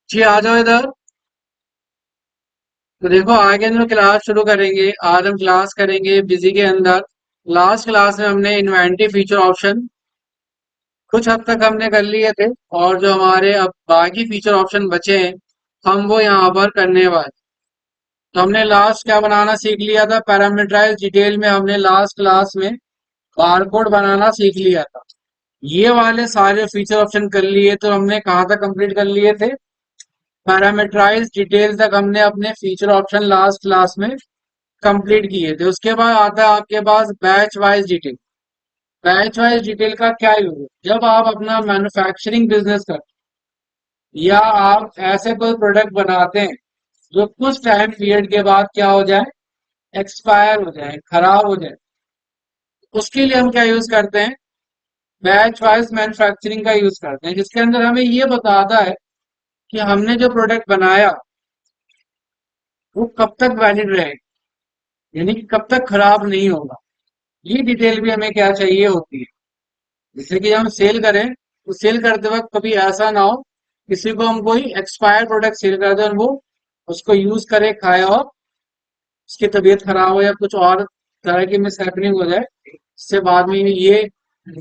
जी आ जाओ इधर। तो देखो आगे हम लोग क्लास शुरू करेंगे। आज हम क्लास करेंगे बिजी के अंदर। लास्ट क्लास में हमने इन्वेंटरी फीचर ऑप्शन कुछ हद तक हमने कर लिए थे, और जो हमारे अब बाकी फीचर ऑप्शन बचे हैं हम वो यहाँ पर करने वाले। तो हमने लास्ट क्या बनाना सीख लिया था, पैरामीटराइज डिटेल में हमने लास्ट क्लास में बारकोड बनाना सीख लिया था। ये वाले सारे फीचर ऑप्शन कर लिए, तो हमने कहाँ तक कंप्लीट कर लिए थे, पैरामीटराइज डिटेल तक हमने अपने फीचर ऑप्शन लास्ट क्लास में कंप्लीट किए थे। उसके बाद आता है आपके पास batch wise detail. Batch wise detail का क्या यूज है, जब आप अपना मैन्युफैक्चरिंग बिजनेस कर या आप ऐसे कोई प्रोडक्ट बनाते हैं जो कुछ टाइम पीरियड के बाद क्या हो जाए, एक्सपायर हो जाए, खराब हो जाए। उसके लिए हम क्या यूज करते हैं, बैच वाइज मैन्युफैक्चरिंग का यूज करते हैं, जिसके अंदर हमें ये बताता है कि हमने जो प्रोडक्ट बनाया वो कब तक वैलिड रहेगा, यानी कि कब तक खराब नहीं होगा। ये डिटेल भी हमें क्या चाहिए होती है। जैसे कि हम सेल करें तो सेल करते वक्त कभी ऐसा ना हो किसी को हम कोई एक्सपायर प्रोडक्ट सेल कर दें और वो उसको यूज करे, खाए और उसकी तबीयत खराब हो या कुछ और तरह की मिस हैपनिंग हो जाए, इससे बाद में ये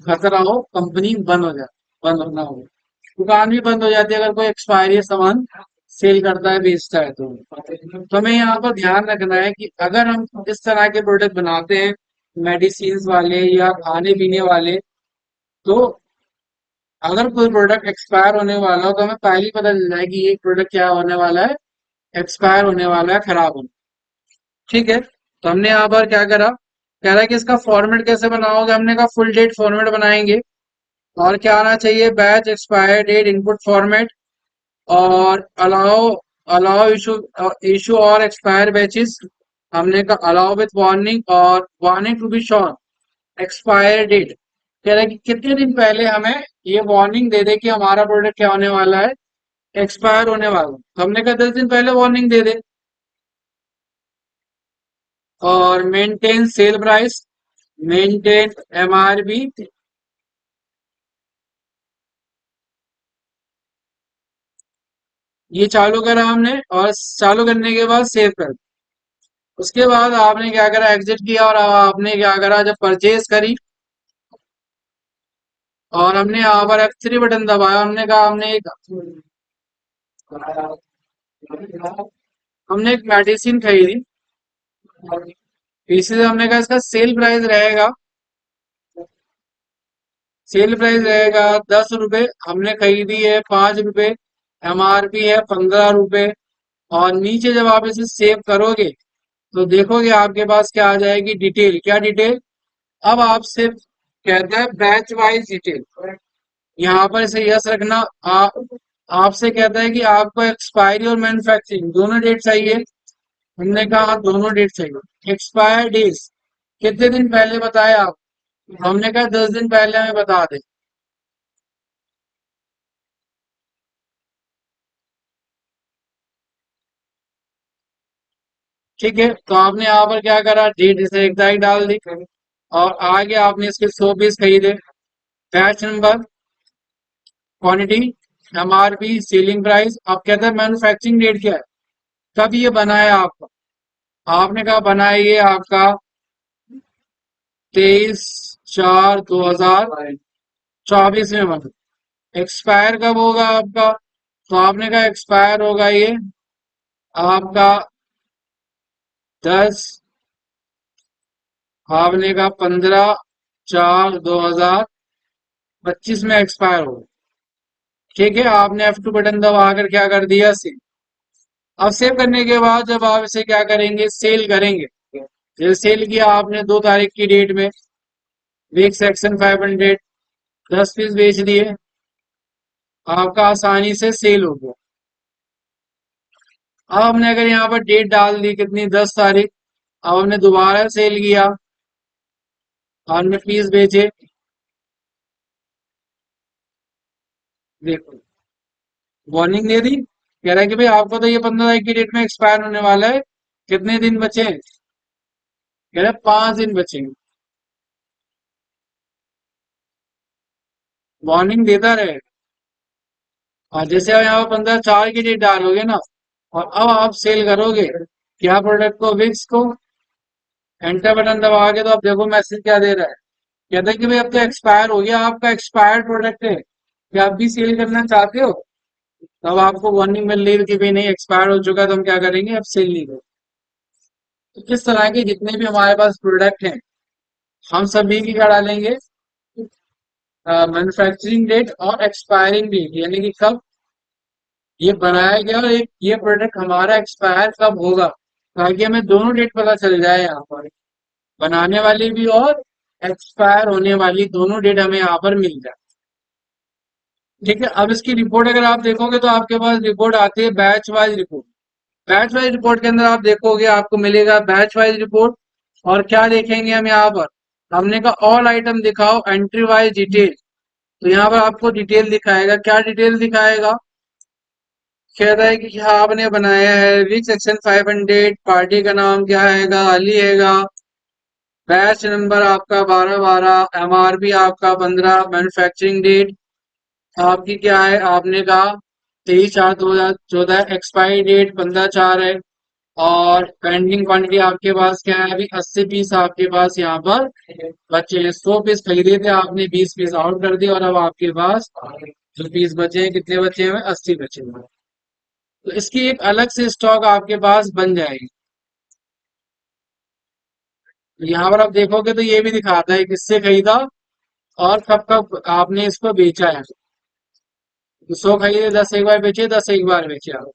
खतरा हो कंपनी बंद हो जाए, बंद होना हो, दुकान भी बंद हो जाती है अगर कोई एक्सपायरी सामान सेल करता है, बेचता है। तो हमें यहाँ पर ध्यान रखना है कि अगर हम इस तरह के प्रोडक्ट बनाते हैं, मेडिसिन वाले या खाने पीने वाले, तो अगर कोई प्रोडक्ट एक्सपायर होने वाला हो तो हमें पहले ही पता चल जाए कि ये प्रोडक्ट क्या होने वाला है, एक्सपायर होने वाला है, खराब होने। ठीक है, तो हमने यहाँ पर क्या करा, कह रहा है कि इसका फॉर्मेट कैसे बनाओगे, हमने कहा फुल डेट फॉर्मेट बनाएंगे। और क्या आना चाहिए, batch expire date input format, और अलाउ अलाउ इशू इशू और एक्सपायर बैचेस। हमने कहा अलाउ विथ वार्निंग, और warning to be shown expire date. कह रहा है कि कितने दिन पहले हमें ये वार्निंग दे दे कि हमारा प्रोडक्ट क्या होने वाला है, एक्सपायर होने वाला है। तो हमने कहा 10 दिन पहले वार्निंग दे दे। और maintain sale price, maintain MRP, ये चालू करा हमने, और चालू करने के बाद सेव कर। उसके बाद आपने क्या करा, एग्जिट किया, और अब आपने क्या करा, जब परचेज करी और हमने यहाँ पर F3 बटन दबाया, हमने एक मेडिसिन खरीदी। इसी से हमने कहा इसका सेल प्राइस रहेगा, सेल प्राइस रहेगा 10 रुपए, हमने खरीदी है 5 रुपए, एमआरपी है 15 रुपए। और नीचे जब आप इसे सेव करोगे तो देखोगे आपके पास क्या आ जाएगी, डिटेल। क्या डिटेल, अब आपसे कहता है बैच वाइज डिटेल। यहाँ पर इसे यस रखना। आपसे कहता है कि आपको एक्सपायरी और मैन्युफैक्चरिंग दोनों डेट चाहिए। हमने कहा हाँ, दोनों डेट चाहिए। एक्सपायर डेज कितने दिन पहले बताए आप, हमने कहा 10 दिन पहले हमें बता दे। ठीक है, तो आपने यहाँ पर क्या करा, डेट इसे एग्जैक्ट डाल दी, और आगे आपने इसके 100 पीस खरीदे। Batch number, quantity, MRP, selling price. अब कहता है मैन्युफैक्चरिंग डेट क्या है, कब ये बना है आपका। आपने कहा बना है ये आपका 23/4/2024 में बना। एक्सपायर कब होगा आपका, तो आपने कहा एक्सपायर होगा ये आपका 10, आपने कहा 15/4/2025 में एक्सपायर होगा। ठीक है, आपने F2 बटन दबाकर क्या कर दिया, सेव। अब सेव करने के बाद जब आप इसे क्या करेंगे, सेल करेंगे। जैसे सेल किया आपने 2 तारीख की डेट में, वीक सेक्शन 500, 10 पीस बेच दिए, आपका आसानी से सेल हो गया। अब हमने अगर यहाँ पर डेट डाल दी कितनी, 10 तारीख, अब हमने दोबारा सेल किया, हमने पीस बेचे। देखो, वार्निंग दे दी, कह रहा है कि भाई आपको तो ये 15 तारीख की डेट में एक्सपायर होने वाला है, कितने दिन बचे हैं, कह रहा है 5 दिन बचे। वार्निंग देता रहे। और जैसे आप यहाँ पर 15/4 की डेट डालोगे ना, और अब आप सेल करोगे क्या प्रोडक्ट को, विक्स को, एंटर बटन दबा के, तो आप देखो मैसेज क्या दे रहा है। कहता है कि भाई अब तो एक्सपायर हो गया, आपका एक्सपायर्ड प्रोडक्ट है, क्या आप भी सेल करना चाहते हो? तब आपको वार्निंग मिल रही है कि भाई नहीं, एक्सपायर हो चुका है, तो हम क्या करेंगे, अब सेल नहीं करेंगे। तो इस तरह के जितने भी हमारे पास प्रोडक्ट हैं, हम सभी की क्या डालेंगे, मैन्युफैक्चरिंग डेट और एक्सपायरिंग डेट, यानी कि कब ये बनाया गया और एक ये प्रोडक्ट हमारा एक्सपायर कब होगा, ताकि हमें दोनों डेट पता चल जाए यहाँ पर, बनाने वाली भी और एक्सपायर होने वाली दोनों डेट हमें यहाँ पर मिल जाए। ठीक है, अब इसकी रिपोर्ट अगर आप देखोगे तो आपके पास रिपोर्ट आती है batch wise report. Batch wise report के अंदर आप देखोगे आपको मिलेगा बैच वाइज रिपोर्ट। और क्या देखेंगे हम यहाँ पर, हमने कहा ऑल आइटम दिखाओ एंट्री वाइज डिटेल। तो यहाँ पर आपको डिटेल दिखाएगा, क्या डिटेल दिखाएगा, कह रहा है कि यहाँ आपने बनाया है विक सेक्शन 500, पार्टी का नाम क्या हैगा, अली हैगा, बैच नंबर आपका 12/12, एमआरपी आपका 15, मैन्युफैक्चरिंग डेट आपकी क्या है, आपने कहा 23/4/2014, एक्सपायरी डेट 15/4 है। और पेंडिंग क्वांटिटी आपके पास क्या है, अभी 80 पीस आपके पास यहाँ पर बचे हैं। 100 पीस खरीदे थे आपने, 20 पीस आउट कर दिए, और अब आपके पास जो पीस बचे हैं, कितने बचे हैं, 80 बचे हैं। तो इसकी एक अलग से स्टॉक आपके पास बन जाएगी। तो यहाँ पर आप देखोगे तो ये भी दिखाता है किससे खरीदा और कब कब आपने इसको बेचा है। तो 100 खरीदे, 10 एक बार बेचे, 10 एक बार बेचे आप।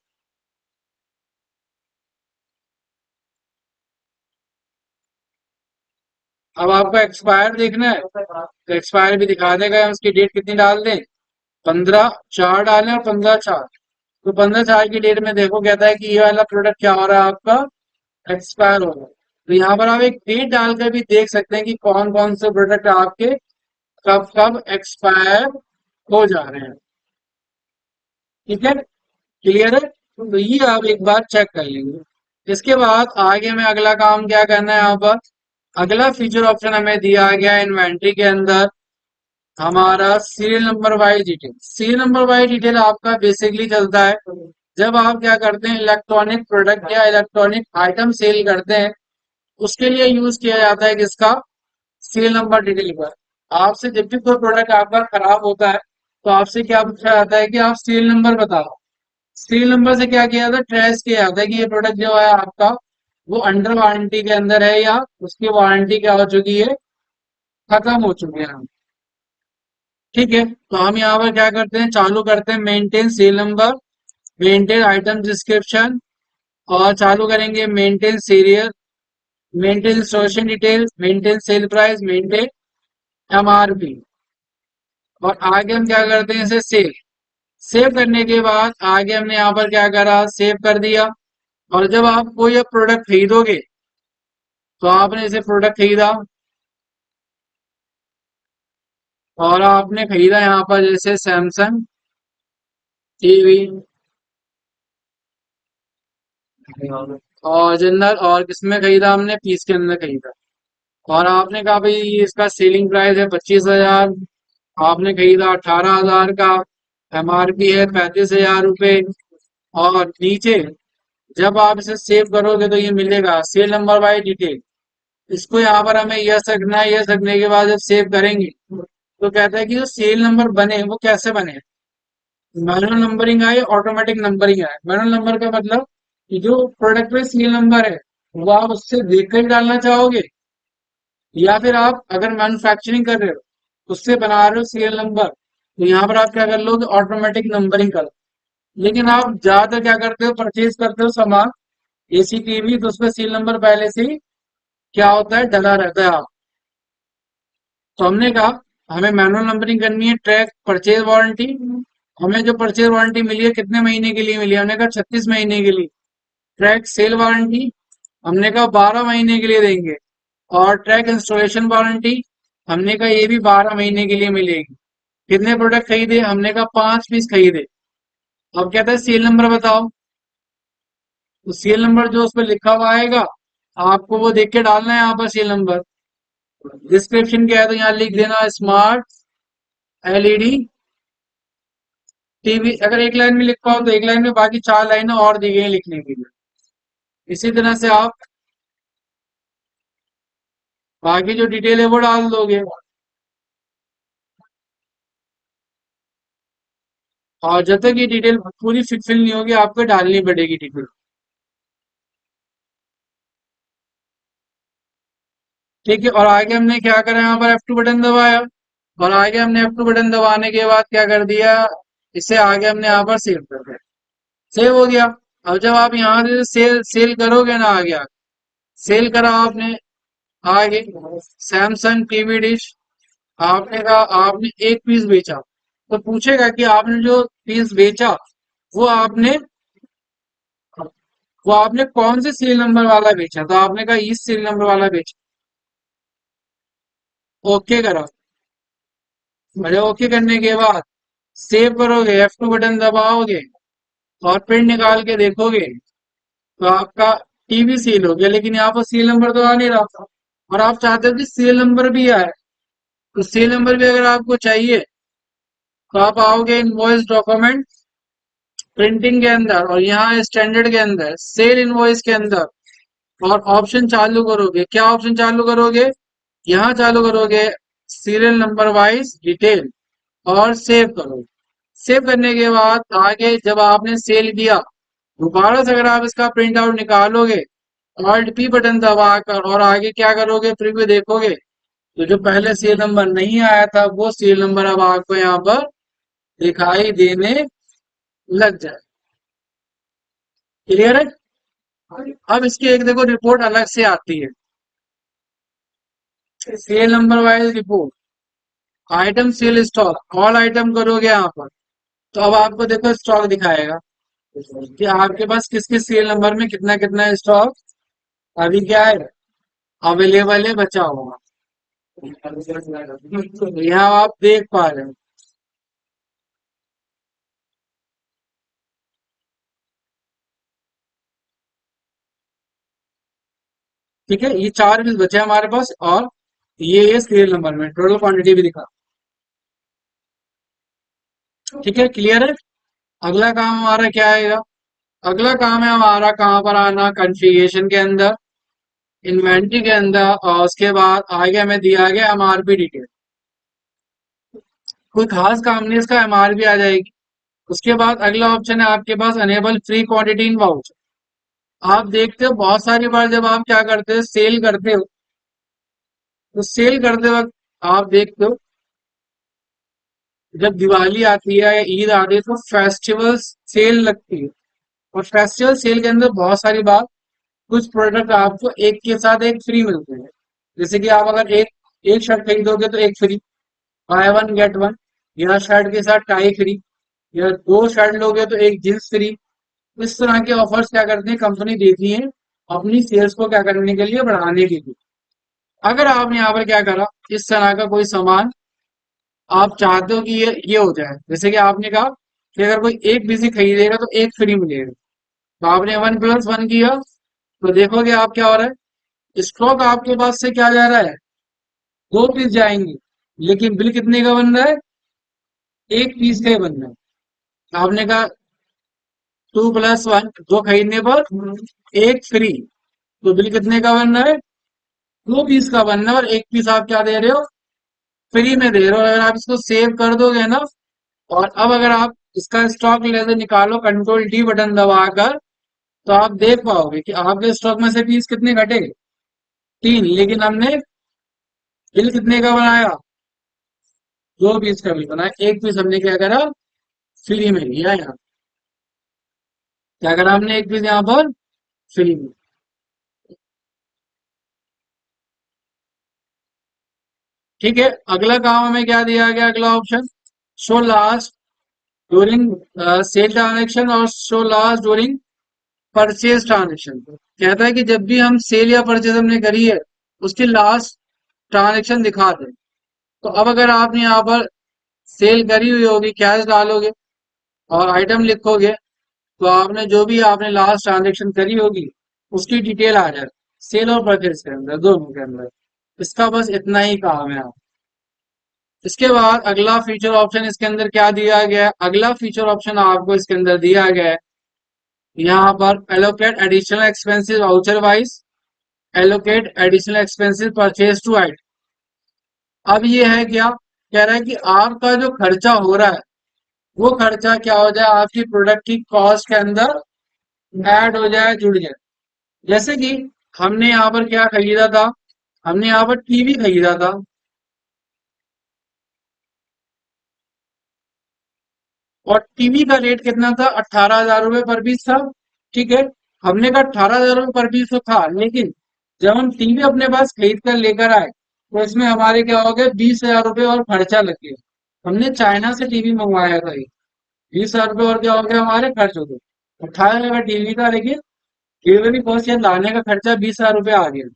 अब आपको एक्सपायर देखना है, तो एक्सपायर भी दिखा देगा, हम उसकी डेट कितनी डाल दें, 15/4 डालें और 15/4। तो 15/4 की डेट में देखो कहता है कि ये वाला प्रोडक्ट क्या हो रहा है आपका, एक्सपायर हो रहा है। तो यहाँ पर आप एक डेट डालकर भी देख सकते हैं कि कौन कौन से प्रोडक्ट आपके कब कब एक्सपायर हो जा रहे हैं। ठीक है, क्लियर है, तो ये आप एक बार चेक कर लेंगे। इसके बाद आगे में अगला काम क्या करना है, यहाँ पर अगला फीचर ऑप्शन हमें दिया गया है इन्वेंट्री के अंदर, हमारा serial number wise detail. Serial number wise detail आपका बेसिकली चलता है जब आप क्या करते हैं, इलेक्ट्रॉनिक प्रोडक्ट या इलेक्ट्रॉनिक आइटम सेल करते हैं, उसके लिए यूज किया जाता है किसका, सीरियल नंबर डिटेल पर। आपसे जब भी कोई प्रोडक्ट आपका खराब होता है, तो आपसे क्या पूछा जाता है कि आप सीरियल नंबर बताओ। सीरियल नंबर से क्या किया जाता है, ट्रेस किया जाता है कि ये प्रोडक्ट जो है आपका, वो अंडर वारंटी के अंदर है या उसकी वारंटी क्या हो चुकी है, खत्म हो चुकी है। ठीक है, तो हम यहाँ पर क्या करते हैं, चालू करते हैं maintain sale number, maintain item description, और चालू करेंगे maintain serial, maintain installation detail, maintain sale price, maintain MRP. और आगे हम क्या करते हैं, इसे सेव। सेव करने के बाद आगे हमने यहाँ पर क्या करा, सेव कर दिया। और जब आप कोई प्रोडक्ट खरीदोगे, तो आपने इसे प्रोडक्ट खरीदा, और आपने खरीदा यहाँ पर जैसे सैमसंग टीवी, और जनरल, और किसमें खरीदा, हमने पीस के अंदर खरीदा। और आपने कहा भाई इसका सेलिंग प्राइस है 25,000, आपने खरीदा 18,000 का, एमआरपी है 35,000 रुपये। और नीचे जब आप इसे सेव करोगे तो ये मिलेगा सेल नंबर बाय डिटेल। इसको यहाँ पर हमें यस रखना है, यस रखने के बाद जब सेव करेंगे, तो कहता है कि जो सेल नंबर बने वो कैसे बने, मैनुअल नंबरिंग आए, ऑटोमेटिक नंबरिंग आए। मैनुअल नंबर का मतलब कि जो प्रोडक्ट में सीरियल नंबर है, वो आप उससे देखकर ही डालना चाहोगे, या फिर आप अगर मैन्युफैक्चरिंग कर रहे हो उससे बना रहे हो सीरियल नंबर, तो यहाँ पर आप क्या कर लोगे, ऑटोमेटिक नंबरिंग कर। लेकिन आप ज्यादातर क्या करते हो, परचेज करते हो सामान एसी टीवी, तो उसमें सीरियल नंबर पहले से ही क्या होता है, डला रहता है। आप, तो हमने कहा हमें मैनुअल नंबरिंग करनी है। ट्रैक परचेज वारंटी, हमें जो परचेज वारंटी मिली है कितने महीने के लिए मिली है, हमने कहा 36 महीने के लिए। ट्रैक सेल वारंटी, हमने कहा 12 महीने के लिए देंगे। और ट्रैक इंस्टॉलेशन वारंटी, हमने कहा ये भी 12 महीने के लिए मिलेगी। कितने प्रोडक्ट खरीदे, हमने कहा 5 पीस खरीदे। अब कहता है सील नंबर बताओ, तो सील नंबर जो उस पर लिखा हुआ आएगा, आपको वो देख के डालना है यहाँ पर सील नंबर। डिस्क्रिप्शन क्या है, तो यहाँ लिख देना स्मार्ट एलईडी टीवी अगर एक लाइन में लिख पाओ तो एक लाइन में, बाकी चार लाइनें और दी गई हैं लिखने के लिए। इसी तरह से आप बाकी जो डिटेल है वो डाल दोगे। और जब तक ये डिटेल पूरी फिल नहीं होगी आपको डालनी पड़ेगी डिटेल। ठीक है, और आगे हमने क्या करा, यहाँ पर F2 बटन दबाया। और आगे हमने F2 बटन दबाने के बाद क्या कर दिया, इसे आगे हमने यहाँ पर सेव कर दिया। सेव हो गया। अब जब आप यहाँ से सेल सेल करोगे ना, आगे सेल करा आपने, आगे सैमसंग टीवी डिश, आपने कहा आपने एक पीस बेचा, तो पूछेगा कि आपने जो पीस बेचा वो आपने वो आपने कौन से सीरियल नंबर वाला बेचा, तो आपने कहा इस सीरियल नंबर वाला बेचा। ओके करा। अरे ओके करने के बाद सेव करोगे, F2 बटन दबाओगे और प्रिंट निकाल के देखोगे तो आपका टीवी सील हो गया, लेकिन यहाँ पर सीरियल नंबर तो आ नहीं रहा था। और आप चाहते हो कि सीरियल नंबर भी आए, तो सीरियल नंबर भी अगर आपको चाहिए तो आप आओगे इनवॉइस डॉक्यूमेंट प्रिंटिंग के अंदर, और यहाँ स्टैंडर्ड के अंदर सेल इनवॉइस के अंदर, और ऑप्शन चालू करोगे। क्या ऑप्शन चालू करोगे, यहाँ चालू करोगे सीरियल नंबर वाइज डिटेल, और सेव करोगे। सेव करने के बाद आगे जब आपने सेल किया, दोबारा से अगर आप इसका प्रिंट आउट निकालोगे, ऑल्ट पी बटन दबाकर, और आगे क्या करोगे, प्रीव्यू देखोगे, तो जो पहले सीरियल नंबर नहीं आया था वो सीरियल नंबर अब आपको यहाँ पर दिखाई देने लग जाए। क्लियर है। अब इसकी एक देखो रिपोर्ट अलग से आती है, serial number wise report, item sale stock, all item करोगे यहाँ पर, तो अब आपको देखो स्टॉक दिखाएगा कि आपके पास किस किस सीरियल नंबर में कितना कितना स्टॉक अभी क्या है, अवेलेबल है, बचा हुआ। तो यहाँ आप देख पा रहे हो। ठीक है, ये चार पीस बचे हैं हमारे पास, और ये सीरियल नंबर में टोटल क्वांटिटी भी दिखा। ठीक है, क्लियर है। अगला काम हमारा क्या आएगा, अगला काम है हमारा कहाँ पर आना, कॉन्फ़िगरेशन के अंदर, इन्वेंट्री के अंदर, और उसके बाद आगे हमें दिया गया एमआरपी डिटेल। कोई खास काम नहीं, इसका एमआरपी आ जाएगी। उसके बाद अगला ऑप्शन है आपके पास enable free quantity in voucher. आप देखते हो बहुत सारी बार जब आप क्या करते हो, सेल करते हो, तो सेल करते वक्त आप देखते हो जब दिवाली आती है या ईद आती है तो फेस्टिवल सेल लगती है। और फेस्टिवल सेल के अंदर बहुत सारी बात, कुछ प्रोडक्ट आपको एक के साथ एक फ्री मिलते हैं। जैसे कि आप अगर एक एक शर्ट खरीदोगे तो एक free, by one get one, या शर्ट के साथ टाई फ्री, या दो शर्ट लोगे तो एक जींस फ्री। इस तरह के ऑफर्स क्या करती है कंपनी देती है अपनी सेल्स को क्या करने के लिए, बढ़ाने के लिए। अगर आपने यहाँ पर क्या करा, इस तरह का कोई सामान आप चाहते हो कि ये हो जाए, जैसे कि आपने कहा कि अगर कोई एक पीसी खरीदेगा तो एक फ्री मिलेगा, तो आपने 1+1 किया, तो देखोगे आप क्या हो रहा है, स्टॉक आपके पास से क्या जा रहा है, दो पीस जाएंगे, लेकिन बिल कितने का बन रहा है, एक पीस का ही बन रहा है। आपने कहा 2+1, दो खरीदने पर एक फ्री, तो बिल कितने का बन रहा है, दो पीस का बन रहा है, और एक पीस आप क्या दे रहे हो, फ्री में दे रहे हो। और अगर आप इसको सेव कर दोगे ना, और अब अगर आप इसका स्टॉक लेकर निकालो कंट्रोल डी बटन दबाकर, तो आप देख पाओगे कि आपके स्टॉक में से पीस कितने घटे, तीन, लेकिन हमने बिल कितने का बनाया, दो पीस का बिल बनाया, एक पीस हमने क्या करा, फ्री में लिया। यहाँ क्या करा हमने, एक पीस यहाँ पर फ्री में। ठीक है, अगला काम हमें क्या दिया गया, अगला option show last during sale transaction और show last during purchase transaction. कहता है कि जब भी हम सेल या परचेज हमने करी है उसकी लास्ट ट्रांजेक्शन दिखा दे। तो अब अगर आपने यहाँ पर सेल करी हुई होगी, कैश डालोगे और आइटम लिखोगे, तो आपने जो भी आपने लास्ट ट्रांजेक्शन करी होगी उसकी डिटेल आ जाए सेल और परचेज के अंदर, दोनों के अंदर। इसका बस इतना ही काम है। इसके बाद अगला फीचर ऑप्शन इसके अंदर क्या दिया गया है? अगला फीचर ऑप्शन आपको इसके अंदर दिया गया है यहाँ पर allocate additional expenses voucher wise, allocate additional expenses purchase to item. अब ये है क्या कह रहा है कि आपका जो खर्चा हो रहा है वो खर्चा क्या हो जाए आपकी प्रोडक्ट की कॉस्ट के अंदर ऐड हो जाए, जुड़ जाए। जैसे कि हमने यहाँ पर क्या खरीदा था, हमने यहाँ पर टीवी खरीदा था, और टीवी का रेट कितना था, 18,000 रुपये पर पीस था। ठीक है, हमने कहा 18,000 रुपये पर पीस तो था, लेकिन जब हम टीवी अपने पास खरीद कर लेकर आए तो इसमें हमारे क्या हो गए, 20,000 रुपये और खर्चा लग गया। हमने चाइना से टीवी मंगवाया था ये, 20,000 रुपये और क्या हो गया हमारे खर्च हो गए। 18,000 का टीवी था, लेकिन डिलीवरी कॉस्ट या लाने का खर्चा 20,000 रुपये आ गया।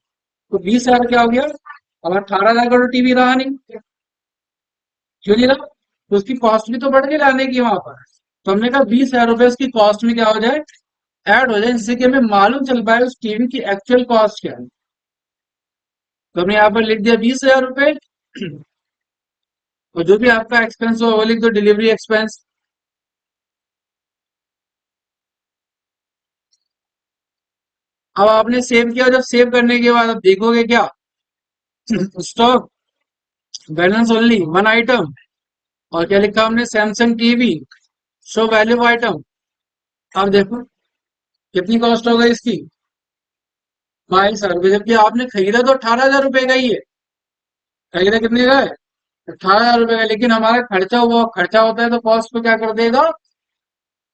तो 20,000 क्या हो गया, अब 18,000 का तो टीवी रहा नहीं, क्यों नहीं रहा, तो उसकी कॉस्ट भी तो बढ़ गई लाने की वहां पर। तो हमने कहा 20,000 रुपये उसकी कॉस्ट में क्या हो जाए, ऐड हो जाए, जिससे कि हमें मालूम चल पाए उस टीवी की एक्चुअल कॉस्ट क्या है। तो हमने यहाँ पर लिख दिया 20,000 रुपये, और जो भी आपका एक्सपेंस हो वो लिख दो, डिलीवरी एक्सपेंस। अब आपने सेव किया, जब सेव करने के बाद अब देखोगे क्या, stock balance only one item, और क्या लिखा हमने, Samsung TV show value item. अब देखो कितनी कॉस्ट हो गई इसकी, 22,000 रुपये, जबकि आपने खरीदा तो 18,000 रुपये का ही है। खरीदा कितने का है, 18,000 रुपये का, लेकिन हमारा खर्चा हुआ, खर्चा होता है तो कॉस्ट को क्या कर देगा,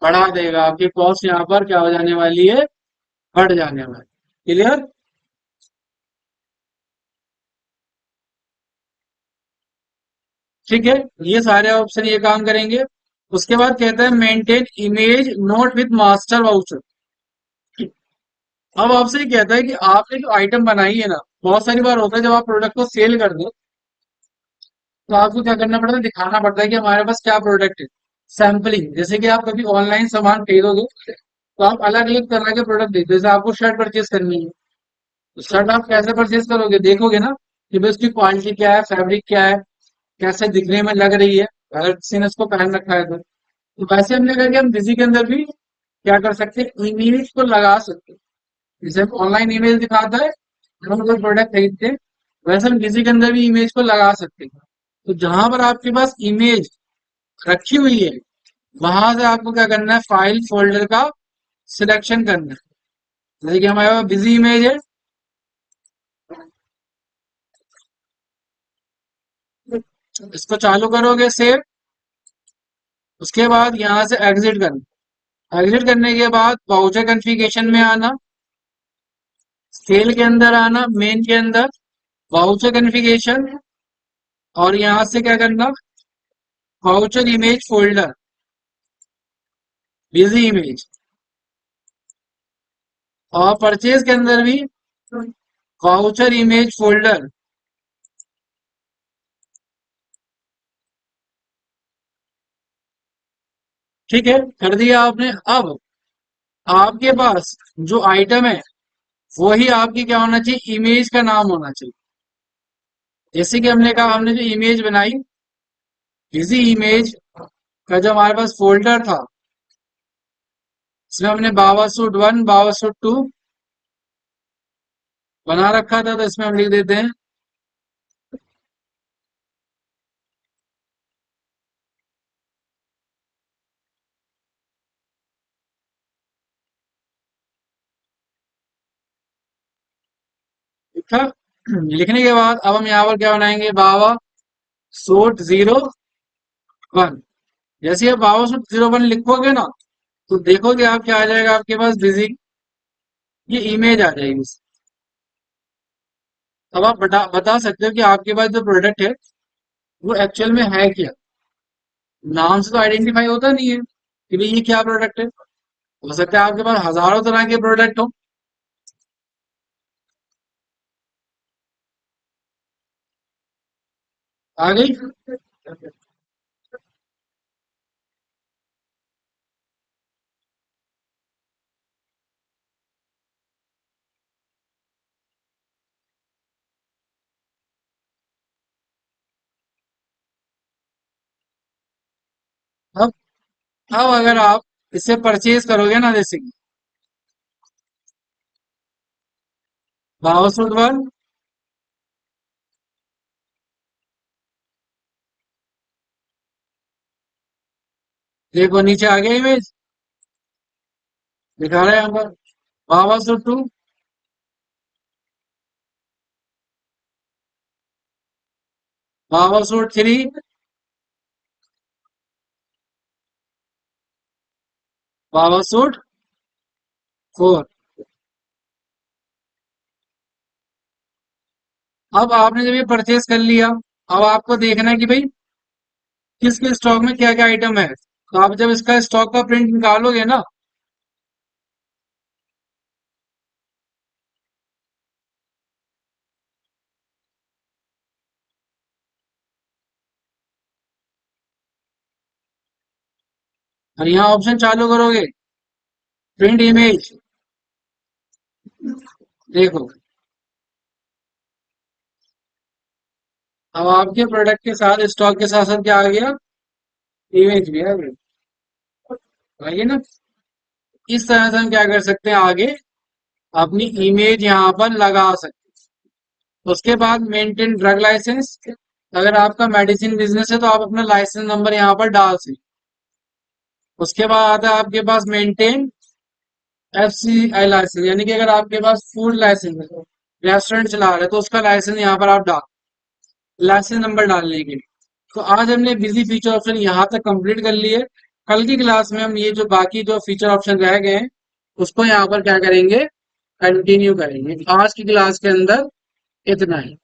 बढ़ा देगा। आपकी कॉस्ट यहाँ पर क्या हो जाने वाली है, बढ़ जाने वाली। क्लियर। ठीक है, ये सारे ऑप्शन ये काम करेंगे। उसके बाद कहता है maintain image note with master voucher. अब आपसे ये कहता है कि आपने जो आइटम बनाई है ना, बहुत सारी बार होता है जब आप प्रोडक्ट को सेल कर दो तो आपको क्या करना पड़ता है, दिखाना पड़ता है कि हमारे पास क्या प्रोडक्ट है। सैम्पलिंग, जैसे कि आप कभी ऑनलाइन सामान खरीदोगे तो आप अलग अलग तरह के प्रोडक्ट देखते हो। जैसे आपको शर्ट परचेज करनी है, तो शर्ट आप कैसे परचेज करोगे, देखोगे ना कि भाई उसकी क्वालिटी क्या है, फैब्रिक क्या है, कैसे दिखने में लग रही है, अगर किसी ने उसको पहन रखा है तो वैसे हमने कहा कि हम किसी के अंदर भी क्या कर सकते हैं, इमेज को लगा सकते हैं। जैसे ऑनलाइन इमेज दिखाता है जब हम कोई प्रोडक्ट खरीदते हैं, वैसे हम किसी के अंदर भी इमेज को लगा सकते हैं। तो जहां पर आपके पास इमेज रखी हुई है वहां से आपको क्या करना है, फाइल फोल्डर का सिलेक्शन करना है। जैसे कि हमारे पास बिजी इमेज है, इसको चालू करोगे सेव, उसके बाद यहाँ से एग्जिट करना। एग्जिट करने के बाद वाउचर कॉन्फ़िगरेशन में आना, सेल के अंदर आना, मेन के अंदर वाउचर कॉन्फ़िगरेशन, और यहाँ से क्या करना, voucher image folder, busy image, और परचेज के अंदर भी वाउचर इमेज फोल्डर। ठीक है, कर दिया आपने। अब आपके पास जो आइटम है वही आपकी क्या होना चाहिए, इमेज का नाम होना चाहिए। जैसे कि हमने कहा, हमने जो इमेज बनाई, इसी इमेज का जो हमारे पास फोल्डर था, इसमें हमने बाबा सूट 1 बाबा सूट 2 बना रखा था, तो इसमें हम लिख देते हैं, ठीक था। लिखने के बाद अब हम यहाँ पर क्या बनाएंगे, बाबा सूट 01। जैसे आप बाबा सूट 01 लिखोगे ना, तो देखोगे आप क्या आ जाएगा आपके पास, बिजी, ये इमेज आ जाएगी। अब आप बता सकते हो कि आपके पास जो प्रोडक्ट है वो एक्चुअल में है क्या। नाम से तो आइडेंटिफाई होता नहीं है कि भाई ये क्या प्रोडक्ट है। हो सकता है आपके पास हजारों तरह के प्रोडक्ट हो। आ गई। अब अगर आप इसे परचेज करोगे ना, जैसे कि भाव सूट वन, देखो नीचे आ गया इमेज, दिखा रहा है यहाँ पर। भावा सूट टू, भावा सूट थ्री, भावा सूट फोर। अब आपने जब ये परचेज कर लिया, अब आपको देखना है कि भाई किसके स्टॉक में क्या क्या आइटम है। तो आप जब इसका स्टॉक का प्रिंट निकालोगे ना, और यहाँ ऑप्शन चालू करोगे, प्रिंट इमेज, देखो अब आपके प्रोडक्ट के साथ स्टॉक के साथ साथ क्या आ गया, इमेज भी आ गई। आइए ना, इस तरह से हम क्या कर सकते हैं, आगे अपनी इमेज यहाँ पर लगा सकते हैं। उसके बाद मेंटेन ड्रग लाइसेंस, अगर आपका मेडिसिन बिजनेस है तो आप अपना लाइसेंस नंबर यहाँ पर डाल सकते। उसके बाद आता है आपके पास मेंटेन FCI लाइसेंस, यानी कि अगर आपके पास फूड लाइसेंस है, रेस्टोरेंट चला रहे हैं, तो उसका लाइसेंस यहाँ पर आप डाल, लाइसेंस नंबर डालने के लिए। तो आज हमने बिजी फीचर ऑप्शन यहाँ तक कंप्लीट कर लिए। कल की क्लास में हम ये जो बाकी जो फीचर ऑप्शन रह गए हैं उसको यहाँ पर क्या करेंगे, कंटिन्यू करेंगे। आज की क्लास के अंदर इतना ही।